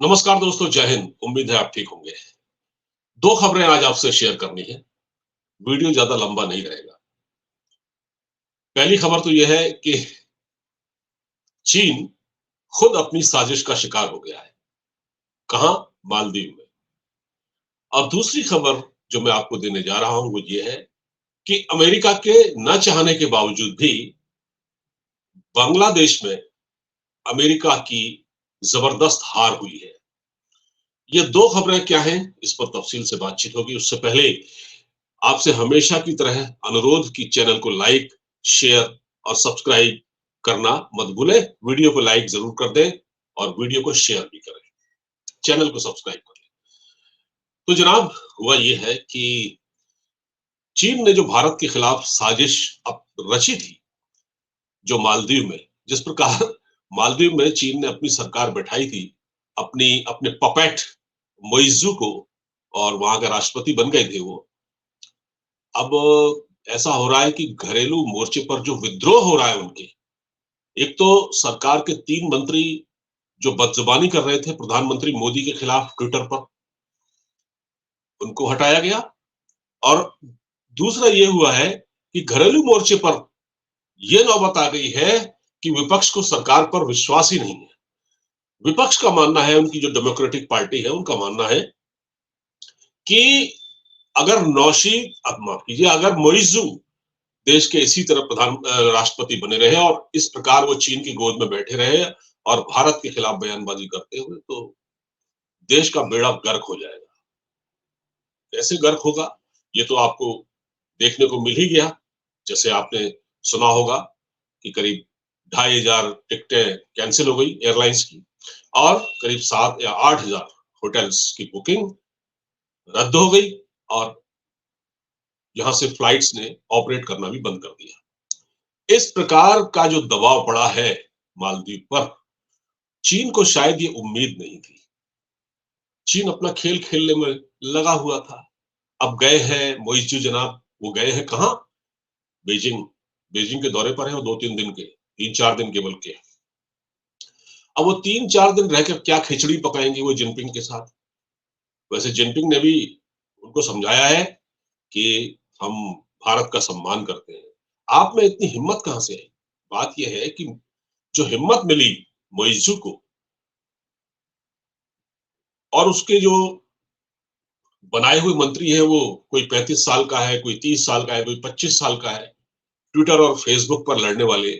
नमस्कार दोस्तों, जय हिंद। उम्मीद है आप ठीक होंगे। दो खबरें आज आपसे शेयर करनी है। वीडियो ज्यादा लंबा नहीं रहेगा। पहली खबर तो यह है कि चीन खुद अपनी साजिश का शिकार हो गया है। कहां? मालदीव में। और दूसरी खबर जो मैं आपको देने जा रहा हूं वो ये है कि अमेरिका के न चाहने के बावजूद भी बांग्लादेश में अमेरिका की जबरदस्त हार हुई है। ये दो खबरें क्या हैं, इस पर तफसील से बातचीत होगी। उससे पहले आपसे हमेशा की तरह अनुरोध कि चैनल को लाइक, शेयर और सब्सक्राइब करना मत भूलें। वीडियो को लाइक जरूर कर दें और वीडियो को शेयर भी करें। चैनल को सब्सक्राइब कर लें। तो जनाब, हुआ ये है कि चीन ने जो भारत के खिलाफ साजिश अब रची थी, जो मालदीव में, जिस प्रकार मालदीव में चीन ने अपनी सरकार बैठाई थी, अपनी अपने पपेट मोइजू को, और वहां के राष्ट्रपति बन गए थे वो। अब ऐसा हो रहा है कि घरेलू मोर्चे पर जो विद्रोह हो रहा है उनके, एक तो सरकार के 3 मंत्री जो बदजुबानी कर रहे थे प्रधानमंत्री मोदी के खिलाफ ट्विटर पर, उनको हटाया गया। और दूसरा ये हुआ है कि घरेलू मोर्चे पर यह नौबत आ गई है कि विपक्ष को सरकार पर विश्वास ही नहीं है। विपक्ष का मानना है, उनकी जो डेमोक्रेटिक पार्टी है उनका मानना है कि अगर नौशीद, अब माफ कीजिए, अगर मोइजू देश के इसी तरह राष्ट्रपति बने रहे और इस प्रकार वो चीन की गोद में बैठे रहे और भारत के खिलाफ बयानबाजी करते हुए, तो देश का बेड़ा गर्क हो जाएगा। कैसे गर्क होगा, ये तो आपको देखने को मिल ही गया। जैसे आपने सुना होगा कि करीब 2,500 टिकटें कैंसिल हो गई एयरलाइंस की, और करीब 7 या 8,000 होटल्स की बुकिंग रद्द हो गई, और यहां से फ्लाइट्स ने ऑपरेट करना भी बंद कर दिया। इस प्रकार का जो दबाव पड़ा है मालदीव पर, चीन को शायद ये उम्मीद नहीं थी। चीन अपना खेल खेलने में लगा हुआ था। अब गए हैं मोइजू जनाब, वो गए हैं कहाँ? बीजिंग। बीजिंग के दौरे पर है वो 2-3 दिन के, 3-4 दिन के बल्कि। अब वो 3-4 दिन रहकर क्या खिचड़ी पकाएंगे वो जिनपिंग के साथ? वैसे जिनपिंग ने भी उनको समझाया है कि हम भारत का सम्मान करते हैं। आप में इतनी हिम्मत कहां से आई? बात यह है कि जो हिम्मत मिली मोइजू को, और उसके जो बनाए हुए मंत्री हैं, वो कोई 35 साल का है, कोई 30 साल का है, कोई 25 साल का है, ट्विटर और फेसबुक पर लड़ने वाले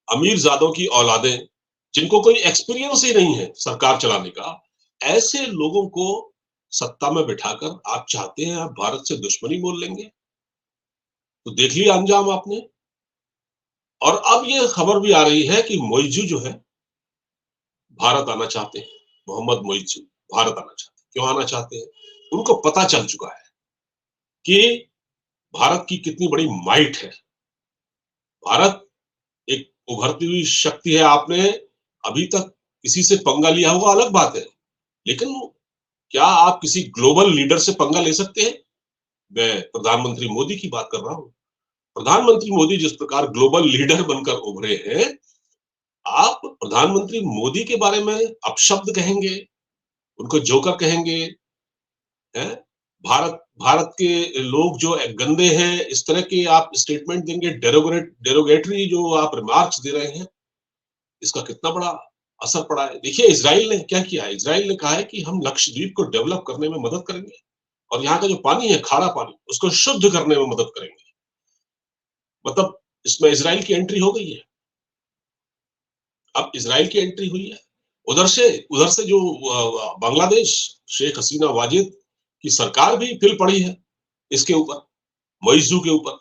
अमीर जादों की औलादें, जिनको कोई एक्सपीरियंस ही नहीं है सरकार चलाने का, ऐसे लोगों को सत्ता में बिठाकर आप चाहते हैं आप भारत से दुश्मनी मोल लेंगे? तो देख लिया अंजाम आपने। और अब ये खबर भी आ रही है कि मोइजू जो है भारत आना चाहते हैं। मोहम्मद मोइजू भारत आना चाहते हैं। क्यों आना चाहते हैं? उनको पता चल चुका है कि भारत की कितनी बड़ी माइट है। भारत एक उभरती हुई शक्ति है। आपने अभी तक किसी से पंगा लिया होगा, अलग बात है, लेकिन क्या आप किसी ग्लोबल लीडर से पंगा ले सकते हैं? मैं प्रधानमंत्री मोदी की बात कर रहा हूं। प्रधानमंत्री मोदी जिस प्रकार ग्लोबल लीडर बनकर उभरे हैं, आप प्रधानमंत्री मोदी के बारे में अपशब्द कहेंगे, उनको जोकर कहेंगे, हैं? भारत भारत के लोग जो गंदे हैं, इस तरह के आप स्टेटमेंट देंगे, डेरोगेटरी जो आप रिमार्क्स दे रहे हैं, इसका कितना बड़ा असर पड़ा है। देखिए इसराइल ने क्या किया है। इसराइल ने कहा है कि हम लक्षद्वीप को डेवलप करने में मदद करेंगे, और यहाँ का जो पानी है, खारा पानी, उसको शुद्ध करने में मदद करेंगे। मतलब इसमें इसराइल की एंट्री हो गई है। अब इसराइल की एंट्री हुई है। उधर से जो बांग्लादेश, शेख हसीना वाजिद की सरकार भी फिर पड़ी है इसके ऊपर, मईजू के ऊपर।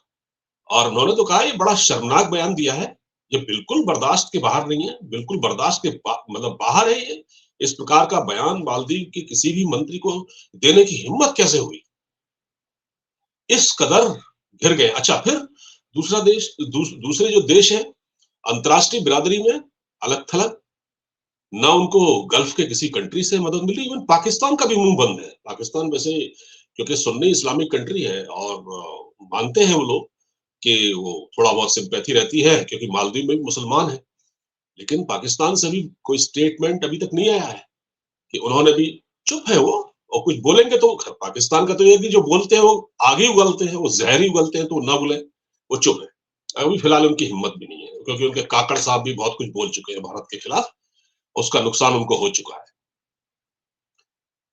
और उन्होंने तो कहा, ये बड़ा शर्मनाक बयान दिया है, ये बिल्कुल बर्दाश्त के बाहर नहीं है, बिल्कुल बर्दाश्त के मतलब बाहर है ये। इस प्रकार का बयान मालदीव के किसी भी मंत्री को देने की हिम्मत कैसे हुई? इस कदर घिर गए। अच्छा, फिर दूसरे जो देश है अंतर्राष्ट्रीय बिरादरी में, अलग थलग, ना उनको गल्फ के किसी कंट्री से मदद मिली। इवन पाकिस्तान का भी मुंह बंद है। पाकिस्तान वैसे क्योंकि सुन्नी इस्लामिक कंट्री है, और मानते हैं वो लोग कि वो थोड़ा बहुत सिंपैथी रहती है, क्योंकि मालदीव में भी मुसलमान है, लेकिन पाकिस्तान से भी कोई स्टेटमेंट अभी तक नहीं आया है कि उन्होंने भी चुप है वो, और कुछ बोलेंगे तो पाकिस्तान का तो ये है कि जो बोलते हैं वो आगे उगलते हैं, वो ज़हर ही उगलते हैं, तो ना बोले, वो चुप है। अभी फिलहाल उनकी हिम्मत भी नहीं है, क्योंकि उनके काकड़ साहब भी बहुत कुछ बोल चुके हैं भारत के खिलाफ, उसका नुकसान उनको हो चुका है।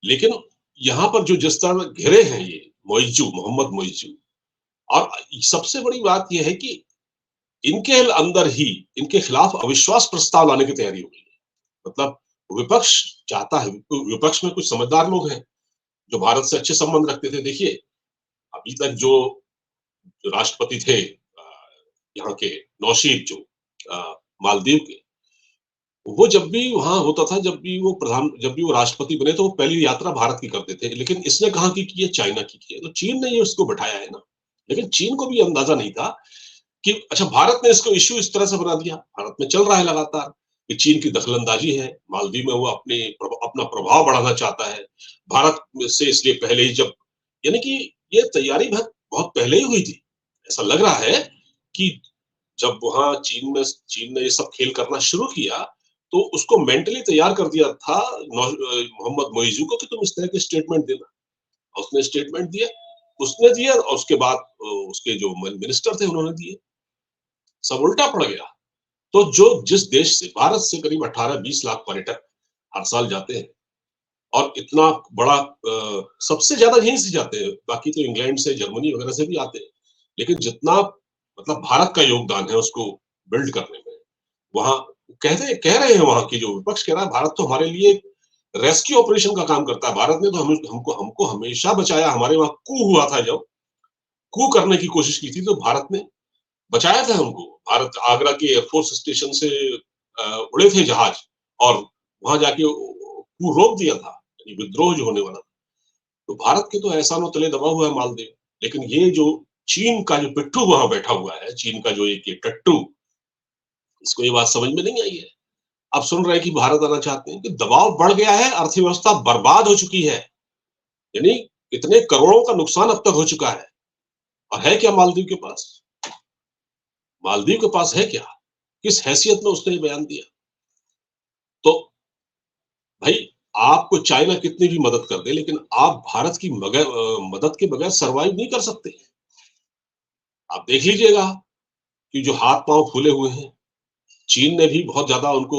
लेकिन यहाँ पर जो जिस तरह घिरे हैं ये मोहम्मद मोइज़ू, और सबसे बड़ी बात ये है कि इनके अंदर ही इनके खिलाफ अविश्वास प्रस्ताव लाने की तैयारी हो गई है। मतलब विपक्ष चाहता है, विपक्ष में कुछ समझदार लोग हैं, जो भारत से अच्छे संबंध रखते थे। देखिए, अभी तक जो जो राष्ट्रपति थे यहाँ के नौशीब जो मालदीव के, वो जब भी वहाँ होता था, जब भी वो राष्ट्रपति बने तो वो पहली यात्रा भारत की करते थे। लेकिन इसने कहा कि ये चाइना की है, तो चीन ने ये उसको बिठाया है ना। लेकिन चीन को भी अंदाजा नहीं था कि अच्छा, भारत ने इसको इश्यू इस तरह से बना दिया। भारत में चल रहा है लगातार कि चीन की दखलंदाजी है, मालदीव में वो अपना प्रभाव बढ़ाना चाहता है। भारत से इसलिए पहले ही जब, यानी कि ये तैयारी बहुत बहुत पहले ही हुई थी। ऐसा लग रहा है कि जब वहाँ चीन ने ये सब खेल करना शुरू किया, तो उसको मेंटली तैयार कर दिया था मोहम्मद मोइज़ू को कि तुम इस तरह के स्टेटमेंट देना। उसने स्टेटमेंट दिए, उसने दिया, और उसके बाद उसके जो मिनिस्टर थे उन्होंने दिए। सब उल्टा पड़ गया। तो जो जिस देश से, भारत से करीब 18-20 लाख पर्यटक हर साल जाते हैं, और इतना बड़ा सबसे ज्यादा यहीं से जाते हैं, बाकी तो इंग्लैंड से, जर्मनी वगैरह से भी आते हैं। लेकिन जितना मतलब भारत का योगदान है उसको बिल्ड करने में, वहां कह रहे हैं, वहां की जो विपक्ष कह रहा है भारत तो हमारे लिए रेस्क्यू ऑपरेशन का काम करता है। भारत ने तो हमको हमेशा बचाया। हमारे वहां कू हुआ था, जब कू करने की कोशिश की थी, तो भारत ने बचाया था हमको। भारत आगरा के एयरफोर्स स्टेशन से उड़े थे जहाज, और वहां जाके वो रोक दिया था, विद्रोह जो होने वाला था। तो भारत के तो एहसानों तले दबा हुआ है मालदीव। लेकिन ये जो चीन का जो पिट्ठू वहां बैठा हुआ है, चीन का जो एक ये टट्टू, इसको ये बात समझ में नहीं आई है। अब सुन रहे हैं कि भारत आना चाहते हैं, कि दबाव बढ़ गया है, अर्थव्यवस्था बर्बाद हो चुकी है। यानी इतने करोड़ों का नुकसान अब तक हो चुका है, और है क्या मालदीव के पास? मालदीव के पास है क्या? किस हैसियत में उसने ये बयान दिया? तो भाई, आपको चाइना कितनी भी मदद कर दे, लेकिन आप भारत की मदद के बगैर सरवाइव नहीं कर सकते। आप देख लीजिएगा कि जो हाथ पांव फूले हुए हैं, चीन ने भी बहुत ज्यादा उनको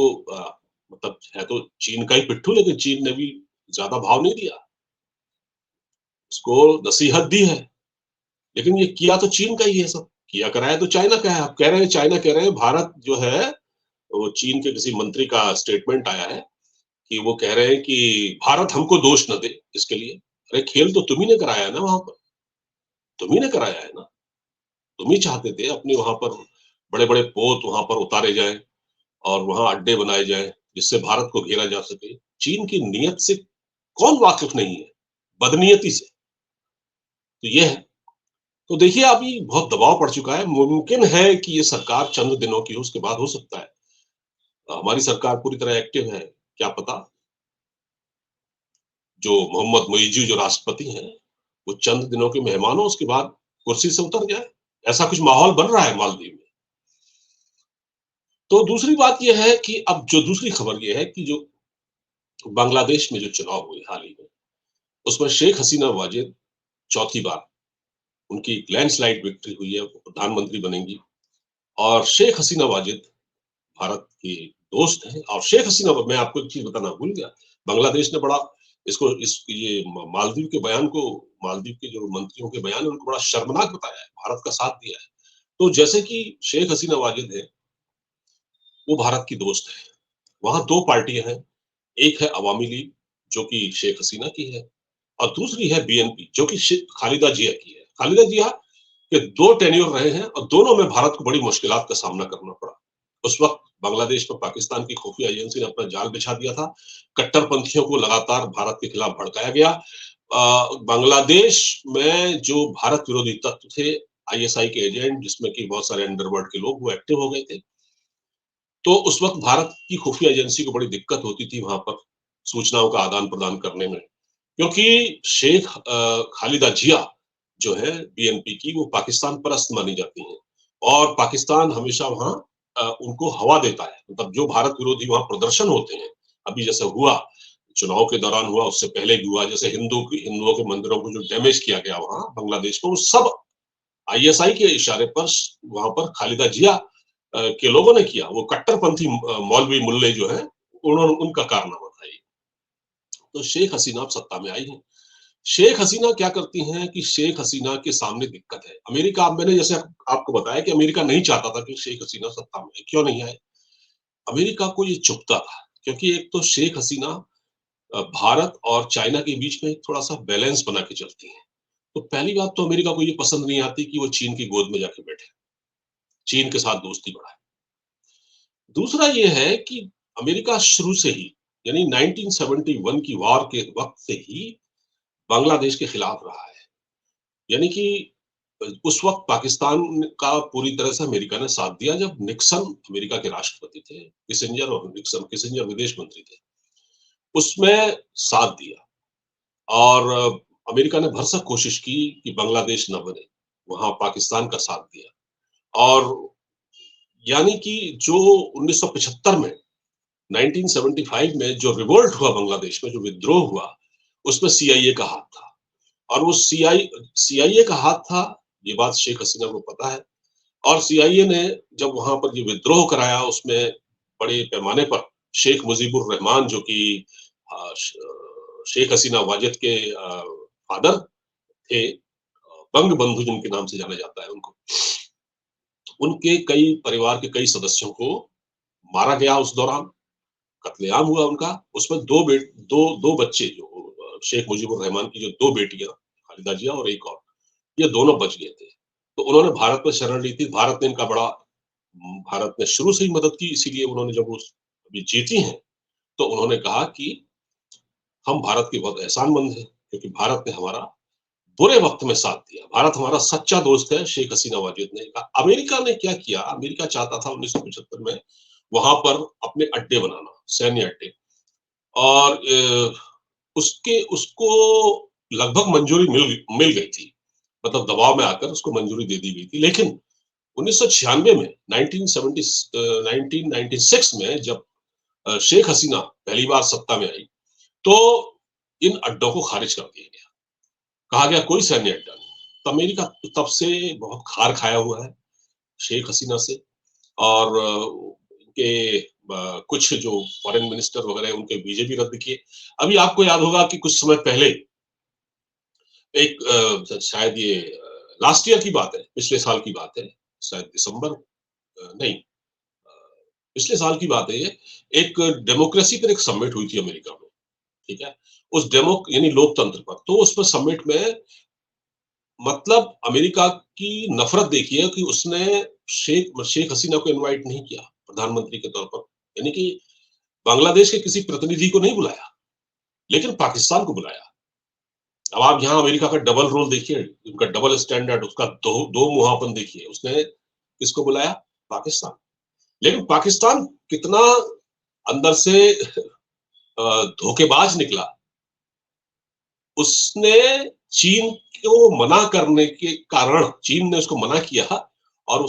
मतलब है तो चीन का ही पिट्ठू, लेकिन चीन ने भी ज्यादा भाव नहीं दिया, उसको नसीहत दी है। लेकिन ये किया तो चीन का ही है, सब किया कराया तो चाइना का है। आप कह रहे हैं, चाइना कह रहे हैं भारत जो है, वो चीन के किसी मंत्री का स्टेटमेंट आया है कि वो कह रहे हैं कि भारत हमको दोष न दे इसके लिए। अरे, खेल तो तुम ही ने कराया है ना वहां पर, तुम ही ने कराया है ना। तुम ही चाहते थे अपने वहां पर बड़े बड़े पोत वहां पर उतारे जाएं, और वहां अड्डे बनाए जाएं, जिससे भारत को घेरा जा सके। चीन की नीयत से कौन वाकिफ नहीं है, बदनीयती से। तो ये है। तो देखिए, अभी बहुत दबाव पड़ चुका है। मुमकिन है कि ये सरकार चंद दिनों की हो, उसके बाद हो सकता है हमारी सरकार पूरी तरह एक्टिव है। क्या पता जो मोहम्मद मोइज़ी जो राष्ट्रपति हैं, वो चंद दिनों के मेहमान हो, उसके बाद कुर्सी से उतर जाए। ऐसा कुछ माहौल बन रहा है मालदीव में। तो दूसरी बात ये है कि अब जो दूसरी खबर ये है कि जो बांग्लादेश में जो चुनाव हुए हाल ही में, उसमें शेख हसीना वाजिद चौथी बार, उनकी लैंडस्लाइड विक्ट्री हुई है, वो प्रधानमंत्री बनेंगी। और शेख हसीना वाजिद भारत की दोस्त हैं। और शेख हसीना, मैं आपको एक चीज बताना भूल गया, बांग्लादेश ने बड़ा इसको इस ये मालदीव के बयान को, मालदीव के जो मंत्रियों के बयान है उनको बड़ा शर्मनाक बताया है, भारत का साथ दिया है। तो जैसे कि शेख हसीना वाजिद है, वो भारत की दोस्त है। वहां दो पार्टियां हैं, एक है अवामी लीग जो कि शेख हसीना की है, और दूसरी है बीएनपी जो कि खालिदा जिया की है। खालिदा जिया के दो टेन्योर रहे हैं, और दोनों में भारत को बड़ी मुश्किलात का सामना करना पड़ा। उस वक्त बांग्लादेश में पाकिस्तान की खुफिया एजेंसी ने अपना जाल बिछा दिया था। कट्टरपंथियों को लगातार भारत के खिलाफ भड़काया गया। बांग्लादेश में जो भारत विरोधी तत्व थे, आईएसआई के एजेंट, जिसमें कि बहुत सारे अंडरवर्ल्ड के लोग, वो एक्टिव हो गए थे। तो उस वक्त भारत की खुफिया एजेंसी को बड़ी दिक्कत होती थी वहां पर सूचनाओं का आदान प्रदान करने में, क्योंकि शेख खालिदा जिया जो है बीएनपी की, वो पाकिस्तान परस्त मानी जाती हैं, और पाकिस्तान हमेशा वहां उनको हवा देता है। मतलब जो भारत विरोधी वहां प्रदर्शन होते हैं, अभी जैसे हुआ चुनाव के दौरान हुआ, उससे पहले भी हुआ, जैसे हिंदुओं के मंदिरों को जो डैमेज किया गया वहां बांग्लादेश में, वो सब आईएसआई के इशारे पर वहां पर खालिदा जिया के लोगों ने किया। वो कट्टरपंथी मौलवी मुल्ले जो है, उन्होंने उनका कारनामा था ये। तो शेख हसीना अब सत्ता में आई है। शेख हसीना क्या करती हैं कि शेख हसीना के सामने दिक्कत है। अमेरिका, मैंने जैसे आपको बताया कि अमेरिका नहीं चाहता था कि शेख हसीना सत्ता में, क्यों नहीं आए? अमेरिका को ये चुभता था, क्योंकि एक तो शेख हसीना भारत और चाइना के बीच में थोड़ा-सा बैलेंस बना के चलती हैं। तो पहली बात तो अमेरिका को ये पसंद नहीं आती कि वो चीन की गोद में जाके बैठे, चीन के साथ दोस्ती बढ़ाए। दूसरा ये है कि अमेरिका शुरू से ही, यानी 1971 की वॉर के वक़्त से ही बांग्लादेश के खिलाफ रहा है। यानी कि उस वक़्त पाकिस्तान का पूरी तरह से अमेरिका ने साथ दिया, जब निक्सन अमेरिका के राष्ट्रपति थे, किसिंजर विदेश मंत्री थे। उसमें साथ दिया और अमेरिका ने भरसक कोशिश की कि बांग्लादेश न बने, वहाँ पाकिस्तान का साथ दिया। और यानी कि जो 1975 में, 1975 में जो रिवोल्ट हुआ बांग्लादेश में, जो विद्रोह हुआ, उसमें सीआईए का हाथ था। और वो सीआईए का हाथ था, ये बात शेख हसीना को पता है। और सीआईए ने जब वहां पर ये विद्रोह कराया, उसमें बड़े पैमाने पर शेख मुजीबुर रहमान, जो कि शेख हसीना वाजिद के फादर थे, बंग बंधु जिनके नाम से जाना जाता है उनको, उनके कई परिवार के कई सदस्यों को मारा गया उस दौरान, कत्लेआम हुआ उनका। उसमें दो बच्चे, जो शेख मुजीबुर रहमान की जो दो बेटियां, खालिदा जिया और एक और, ये दोनों बच गए थे। तो उन्होंने भारत में शरण ली थी। भारत ने शुरू से ही मदद की, इसीलिए उन्होंने जब उस अभी जीती हैं, तो उन्होंने कहा कि हम भारत के बहुत एहसानमंद हैं, क्योंकि भारत ने हमारा बुरे वक्त में साथ दिया। भारत हमारा सच्चा दोस्त है, शेख हसीना वाजिद ने कहा। अमेरिका ने क्या किया? अमेरिका चाहता था 1975 में वहां पर अपने अड्डे बनाना, सैन्य अड्डे, और उसके उसको लगभग मंजूरी मिल गई थी, मतलब दबाव में आकर उसको मंजूरी दे दी गई थी। लेकिन 1996 में, 1996 में जब शेख हसीना पहली बार सत्ता में आई, तो इन अड्डों को खारिज कर दिया गया। कहा गया कोई सैन्य अड्डा नहीं। तो अमेरिका तब से बहुत खार खाया हुआ है शेख हसीना से। और उनके कुछ जो फॉरेन मिनिस्टर वगैरह, उनके वीजे भी रद्द किए। अभी आपको याद होगा कि कुछ समय पहले एक शायद ये लास्ट ईयर की बात है, पिछले साल की बात है, शायद दिसंबर, नहीं, पिछले साल की बात है ये। एक डेमोक्रेसी पर एक समिट हुई थी अमेरिका में, ठीक है? उस यानी लोकतंत्र पर। तो उसमें समिट में, मतलब अमेरिका की नफरत देखिए कि उसने शेख हसीना को इनवाइट नहीं किया प्रधानमंत्री के तौर पर, यानी कि बांग्लादेश के किसी प्रतिनिधि को नहीं बुलाया, लेकिन पाकिस्तान को बुलाया। अब आप यहाँ अमेरिका का डबल रोल देखिए, उनका डबल स्टैंडर्ड, उसका दो मुहापन देखिए। उसने किसको बुलाया? पाकिस्तान। लेकिन पाकिस्तान कितना अंदर से धोखेबाज निकला। उसने चीन को मना करने के कारण, चीन ने उसको मना किया, और वो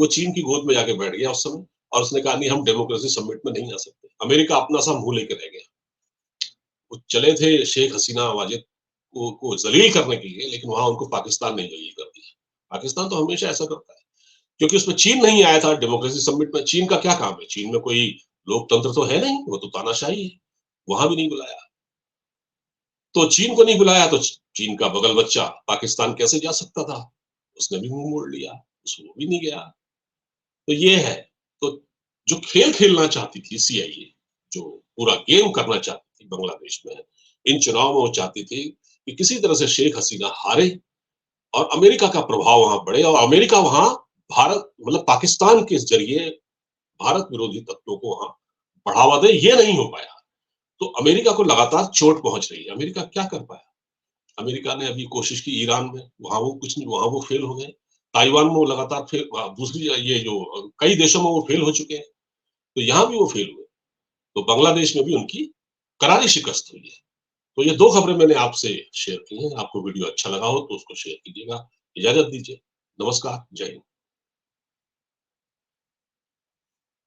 चीन की गोद में जाके बैठ गया उस समय। और उसने कहा नहीं, हम डेमोक्रेसी समिट में नहीं आ सकते। अमेरिका अपना सा मुंह लेकर रह गया। वो चले थे शेख हसीना वाजिद को जलील करने के लिए, लेकिन वहां उनको पाकिस्तान ने जलील कर दिया। पाकिस्तान तो हमेशा ऐसा करता है, क्योंकि उसमें चीन नहीं आया था डेमोक्रेसी समिट में। चीन का क्या काम है? चीन में कोई लोकतंत्र तो है नहीं, वो तो तानाशाही है। वहां भी नहीं बुलाया। तो चीन को नहीं बुलाया, तो चीन का बगल बच्चा पाकिस्तान कैसे जा सकता था? उसने भी मुंह मोड़ लिया, उसको भी नहीं गया। तो ये है। तो जो खेल खेलना चाहती थी सीआईए, जो पूरा गेम करना चाहती थी बांग्लादेश में, इन चुनाव में वो चाहती थी कि किसी तरह से शेख हसीना हारे और अमेरिका का प्रभाव वहां बढ़े, और अमेरिका वहां भारत, मतलब पाकिस्तान के जरिए भारत विरोधी तत्वों को वहां बढ़ावा दे। ये नहीं हो पाया। तो अमेरिका को लगातार चोट पहुंच रही है। अमेरिका क्या कर पाया? अमेरिका ने अभी कोशिश की ईरान में, वहां वो कुछ नहीं, वहां वो फेल हो गए। ताइवान में वो लगातार फेल, दूसरी ये जो कई देशों में वो फेल हो चुके हैं, तो यहाँ भी वो फेल हुए। तो बांग्लादेश में भी उनकी करारी शिकस्त हुई है। तो ये दो खबरें मैंने आपसे शेयर की हैं। आपको वीडियो अच्छा लगा हो तो उसको शेयर कीजिएगा। इजाजत दीजिए। नमस्कार, जय हिंद।